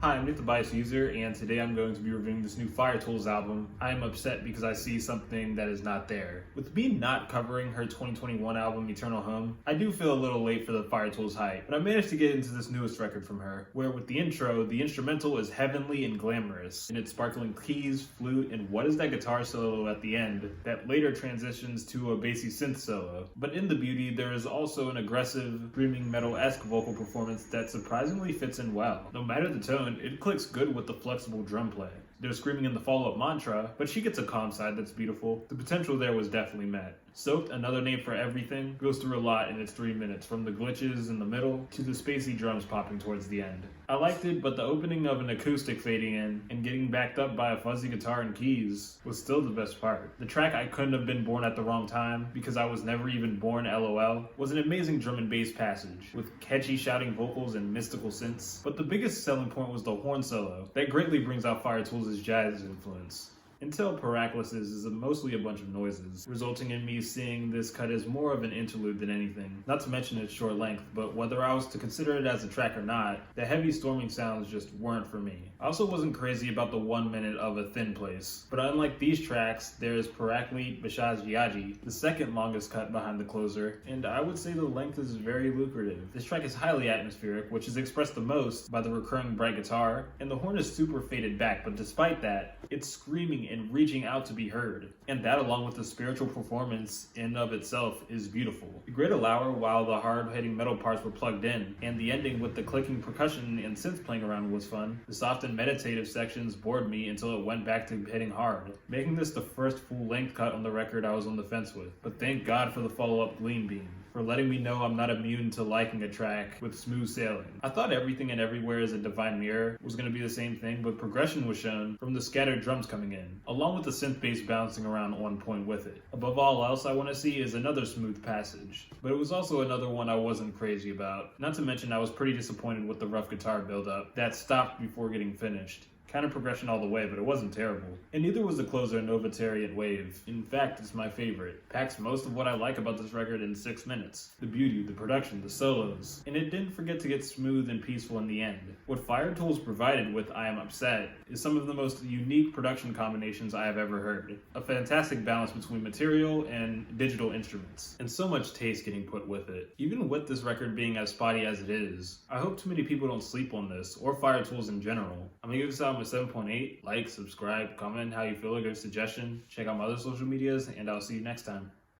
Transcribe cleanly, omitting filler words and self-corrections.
Hi, I'm Nick the Bias User, and today I'm going to be reviewing this new Fire-Toolz album. I am upset because I see something that is not there. With me not covering her 2021 album, Eternal Home, I do feel a little late for the Fire-Toolz hype, but I managed to get into this newest record from her, where with the intro, the instrumental is heavenly and glamorous, in its sparkling keys, flute, and what is that guitar solo at the end that later transitions to a bassy synth solo. But in the beauty, there is also an aggressive, screaming metal-esque vocal performance that surprisingly fits in well. No matter the tone, it clicks good with the flexible drum play. There's screaming in the follow-up mantra, but she gets a calm side that's beautiful. The potential there was definitely met. Soaked, another name for everything, goes through a lot in its 3 minutes, from the glitches in the middle to the spacey drums popping towards the end. I liked it, but the opening of an acoustic fading in and getting backed up by a fuzzy guitar and keys was still the best part. The track I Couldn't Have Been Born at the Wrong Time because I was never even born LOL was an amazing drum and bass passage with catchy shouting vocals and mystical synths. But the biggest selling point was the horn solo that greatly brings out Fire-Toolz' jazz influence. Until Paraklesis is mostly a bunch of noises, resulting in me seeing this cut as more of an interlude than anything. Not to mention its short length, but whether I was to consider it as a track or not, the heavy storming sounds just weren't for me. I also wasn't crazy about the 1 minute of a thin place, but unlike these tracks, there's Paraclete Bhishajyati, the second longest cut behind the closer, and I would say the length is very lucrative. This track is highly atmospheric, which is expressed the most by the recurring bright guitar, and the horn is super faded back, but despite that, it's screaming and reaching out to be heard. And that, along with the spiritual performance in of itself, is beautiful. The grid allowed while the hard-hitting metal parts were plugged in, and the ending with the clicking percussion and synth playing around was fun. The soft and meditative sections bored me until it went back to hitting hard, making this the first full-length cut on the record I was on the fence with. But thank God for the follow-up Gleam beam, for letting me know I'm not immune to liking a track with smooth sailing. I thought Everything and Everywhere is a Devine mirror was going to be the same thing, but progression was shown from the scattered drums coming in, along with the synth bass bouncing around on point with it. Above all else I want to see is another smooth passage, but it was also another one I wasn't crazy about. Not to mention I was pretty disappointed with the rough guitar build-up that stopped before getting finished. Kind of progression all the way, but it wasn't terrible. And neither was the closer, Novaturient Wave. In fact, it's my favorite. Packs most of what I like about this record in 6 minutes. The beauty, the production, the solos. And it didn't forget to get smooth and peaceful in the end. What Fire-Toolz provided with I Am Upset is some of the most unique production combinations I have ever heard. A fantastic balance between material and digital instruments. And so much taste getting put with it. Even with this record being as spotty as it is, I hope too many people don't sleep on this, or Fire-Toolz in general. I'm gonna give this album a 7.8. Like, subscribe, comment how you feel, give a suggestion. Check out my other social medias, and I'll see you next time.